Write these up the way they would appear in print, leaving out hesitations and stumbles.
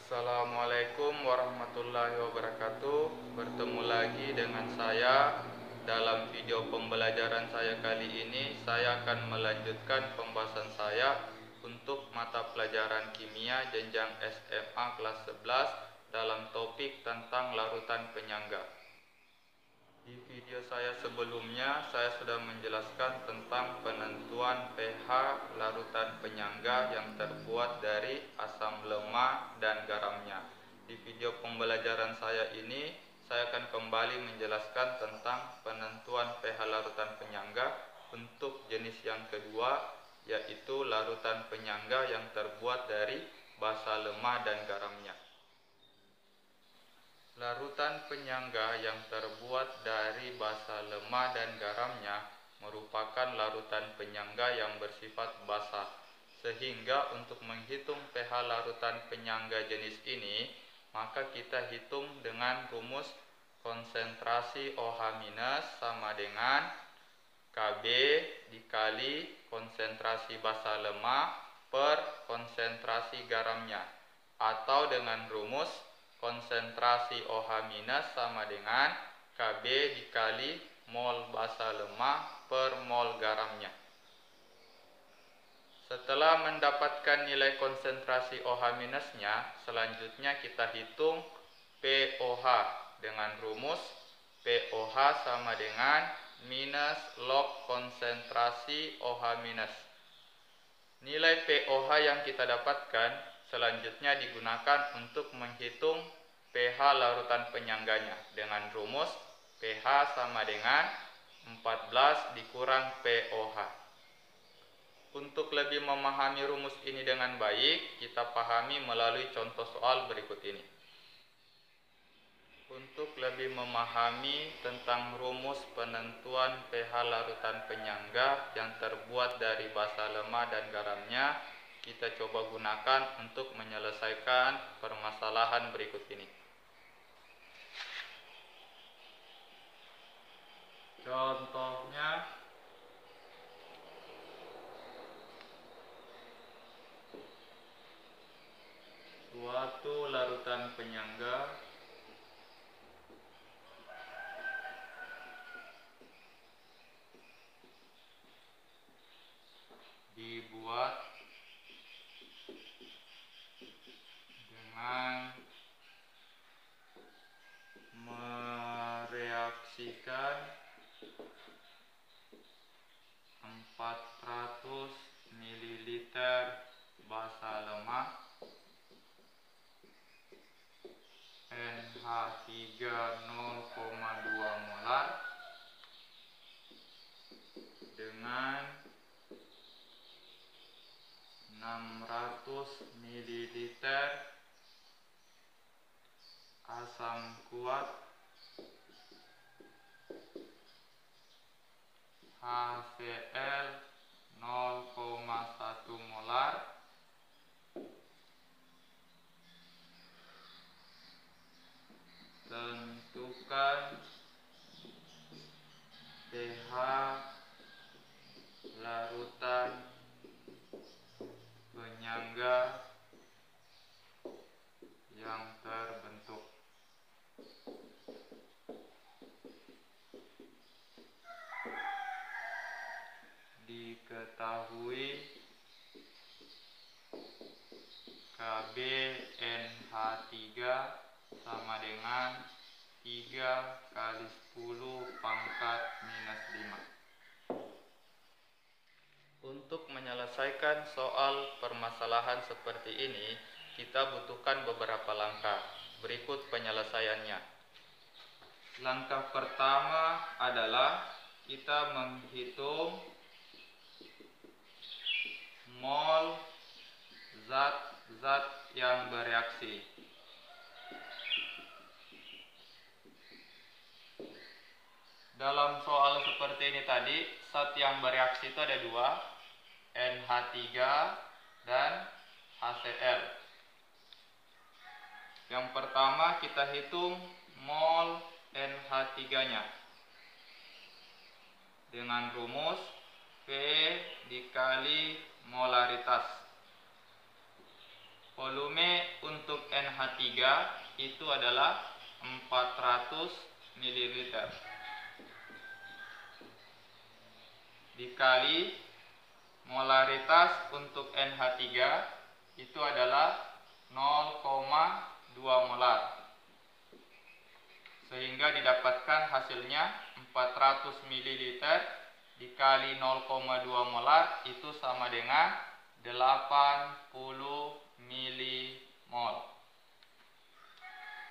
Assalamualaikum warahmatullahi wabarakatuh. Bertemu lagi dengan saya. Dalam video pembelajaran saya kali ini, saya akan melanjutkan pembahasan saya untuk mata pelajaran kimia jenjang SMA kelas 11 dalam topik tentang larutan penyangga. Di video saya sebelumnya, saya sudah menjelaskan tentang penentuan pH larutan penyangga yang terbuat dari asam lemak dan garamnya. Di video pembelajaran saya ini, saya akan kembali menjelaskan tentang penentuan pH larutan penyangga untuk jenis yang kedua, yaitu larutan penyangga yang terbuat dari basa lemak dan garamnya. Larutan penyangga yang terbuat dari basa lemak dan garamnya merupakan larutan penyangga yang bersifat basa, sehingga untuk menghitung pH larutan penyangga jenis ini, maka kita hitung dengan rumus konsentrasi OH- sama dengan Kb dikali konsentrasi basa lemak per konsentrasi garamnya, atau dengan rumus konsentrasi OH- sama dengan Kb dikali mol basa lemak per mol garamnya. Setelah mendapatkan nilai konsentrasi OH-nya, selanjutnya kita hitung pOH dengan rumus pOH sama dengan minus log konsentrasi OH-. Nilai pOH yang kita dapatkan selanjutnya digunakan untuk menghitung pH larutan penyangganya dengan rumus pH sama dengan 14 dikurang pOH. Untuk lebih memahami rumus ini dengan baik, kita pahami melalui contoh soal berikut ini. Untuk lebih memahami tentang rumus penentuan pH larutan penyangga yang terbuat dari basa lemak dan garamnya, kita coba gunakan untuk menyelesaikan permasalahan berikut ini. Contohnya, suatu larutan penyangga dibuat dengan mereaksikan 400 ml basa lemak NH3 0,2 molar dengan 600 ml asam kuat HCl 0,1 molar tentukan pH larutan penyangga yang terbentuk. Diketahui Kb NH3 sama dengan 3 kali 10 pangkat minus 5. Untuk menyelesaikan soal permasalahan seperti ini, kita butuhkan beberapa langkah. Berikut penyelesaiannya. Langkah pertama adalah kita menghitung mol zat-zat yang bereaksi. Dalam soal seperti ini tadi, zat yang bereaksi itu ada dua, NH3 dan HCl. Yang pertama kita hitung mol NH3-nya dengan rumus P dikali molaritas. Volume untuk NH itu adalah 400 ml dikali molaritas untuk NH3 itu adalah 0,2 molar, sehingga didapatkan hasilnya 400 ml dikali 0,2 molar itu sama dengan 80 milimol.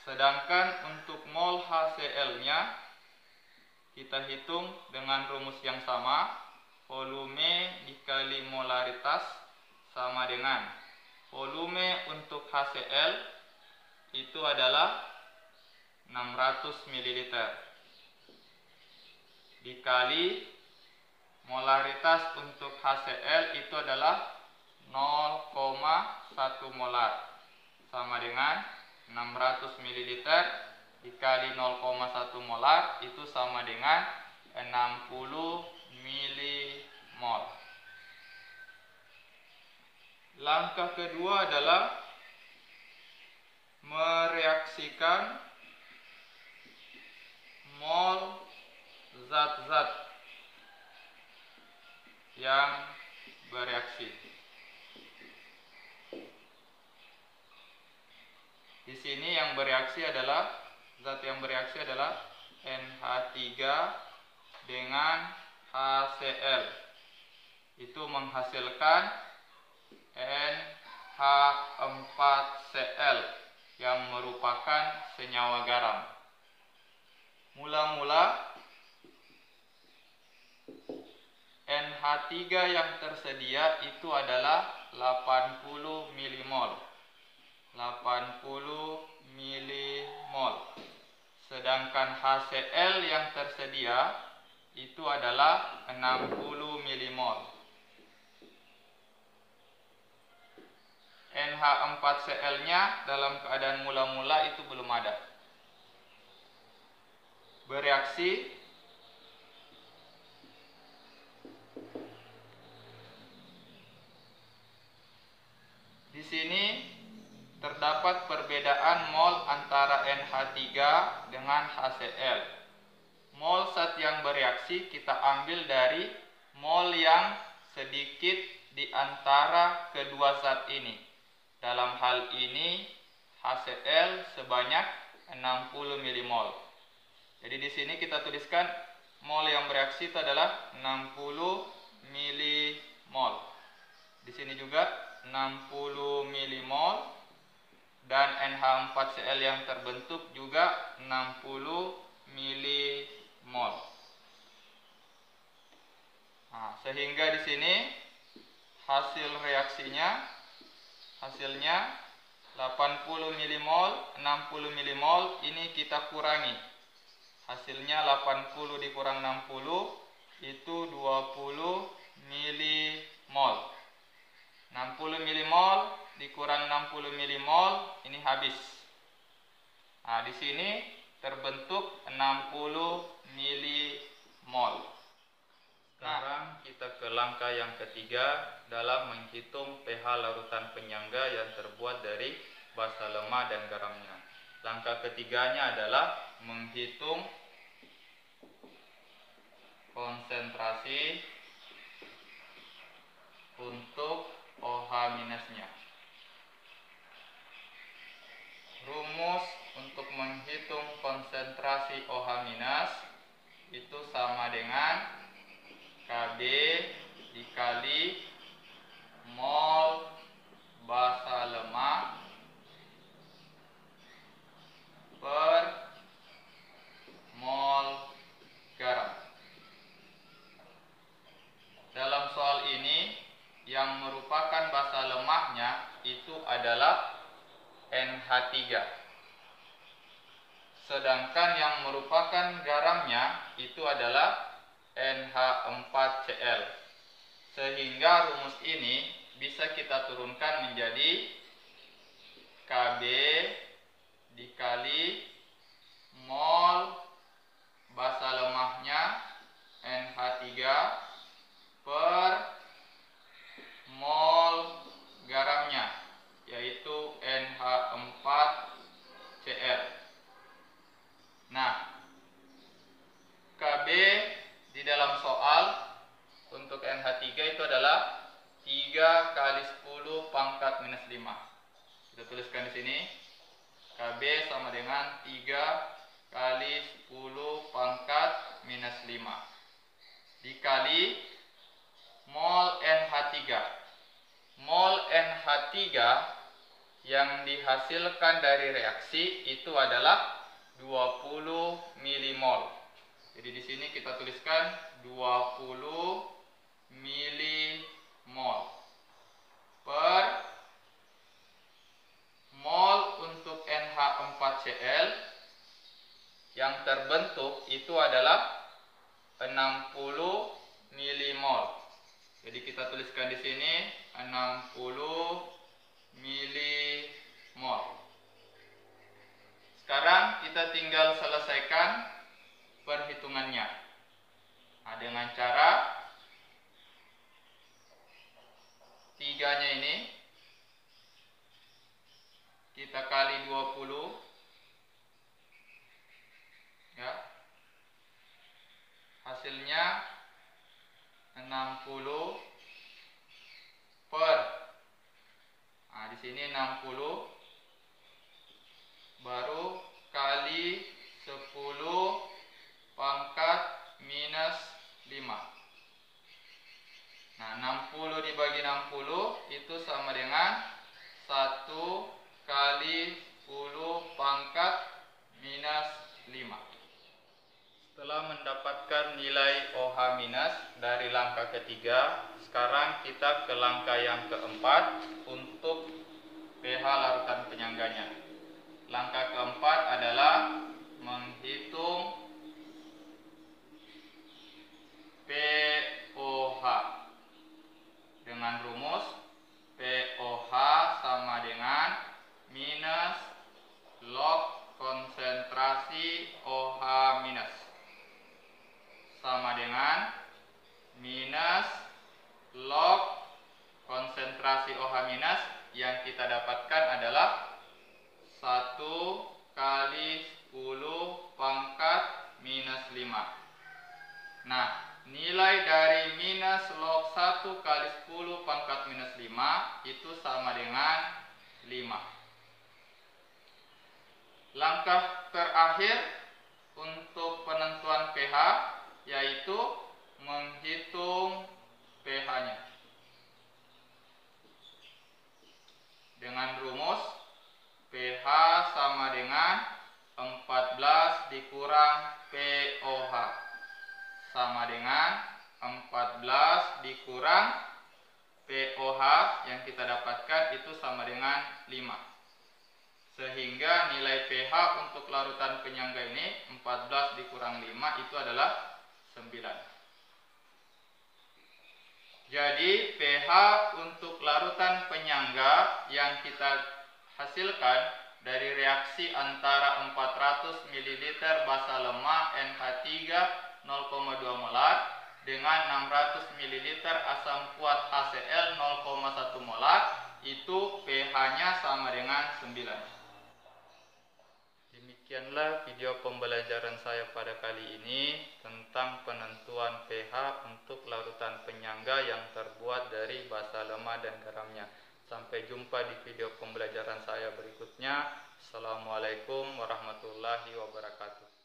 Sedangkan untuk mol HCl-nya kita hitung dengan rumus yang sama, volume dikali molaritas sama dengan volume untuk HCl itu adalah 600 ml dikali molaritas untuk HCl itu adalah 0,1 molar sama dengan 600 ml dikali 0,1 molar itu sama dengan 60 milimol. Langkah kedua adalah mereaksikan mol zat-zat yang bereaksi. Di sini yang bereaksi adalah zat yang bereaksi adalah NH3 dengan HCl. Itu menghasilkan NH4Cl yang merupakan senyawa garam. Mula-mula NH3 yang tersedia itu adalah 80 milimol. 80 milimol. Sedangkan HCl yang tersedia itu adalah 60 milimol. NH4Cl-nya dalam keadaan mula-mula itu belum ada. Bereaksi di sini terdapat perbedaan mol antara NH3 dengan HCl. Mol zat yang bereaksi kita ambil dari mol yang sedikit di antara kedua zat ini. Dalam hal ini HCl sebanyak 60 milimol. Jadi di sini kita tuliskan mol yang bereaksi itu adalah 60 milimol. Di sini juga 60 milimol. Dan NH4Cl yang terbentuk juga 60 milimol. Nah, sehingga di sini hasil reaksinya hasilnya 80 milimol, 60 milimol, ini kita kurangi. Hasilnya 80 dikurang 60 itu 20 milimol. 60 milimol dikurang 60 milimol ini habis. Nah, di sini terbentuk 60 milimol. Sekarang kita ke langkah yang ketiga dalam menghitung pH larutan penyangga yang terbuat dari basa lemah dan garamnya. Langkah ketiganya adalah menghitung konsentrasi untuk OH-nya. Rumus untuk menghitung konsentrasi OH- itu sama dengan Kb dikali mol basa lemah per mol garam. Dalam soal ini yang merupakan basa lemahnya itu adalah NH3. Sedangkan yang merupakan garamnya itu adalah NH4Cl. Sehingga rumus ini bisa kita turunkan menjadi Kb dikali mol basa lemahnya NH3 per mol garamnya, yaitu NH4 pangkat minus 5. Kita tuliskan di sini. KB sama dengan 3 kali 10 pangkat minus 5 dikali mol NH3. Mol NH3 yang dihasilkan dari reaksi itu adalah 20 milimol. Jadi di sini kita tuliskan 20 milimol per mol untuk NH4Cl yang terbentuk itu adalah 60 milimol. Jadi kita tuliskan di sini 60 milimol. Sekarang kita tinggal selesaikan perhitungannya. Nah, dengan cara 3-nya ini kita kali 20 ya. Hasilnya 60 per. Nah, di sini 60 baru kali 10 pangkat minus 5. Nah, 60 dibagi 60 itu sama dengan 1 kali 10 pangkat minus 5. Setelah mendapatkan nilai OH minus dari langkah ketiga, sekarang kita ke langkah yang keempat untuk pH larutan penyangganya. Langkah keempat adalah menghitung pOH dengan rumus pOH sama dengan minus log konsentrasi OH minus sama dengan minus log konsentrasi OH minus yang kita dapatkan adalah 1 kali 10 pangkat minus 5. Nah, nilai dari minus log 1 kali 10 pangkat minus 5 itu sama dengan 5. Langkah terakhir untuk penentuan pH yaitu menghitung pH-nya. Dengan rumus pH sama dengan 14 dikurang pOH sama dengan 14 dikurang pOH yang kita dapatkan itu sama dengan 5. Sehingga nilai pH untuk larutan penyangga ini 14 dikurang 5 itu adalah 9. Jadi pH untuk larutan penyangga yang kita hasilkan dari reaksi antara 400 ml basa lemah NH3 0,2 molar dengan 600 ml asam kuat HCl 0,1 molar itu pH-nya sama dengan 9. Demikianlah video pembelajaran saya pada kali ini tentang penentuan pH untuk larutan penyangga yang terbuat dari basa lemah dan garamnya. Sampai jumpa di video pembelajaran saya berikutnya. Assalamualaikum warahmatullahi wabarakatuh.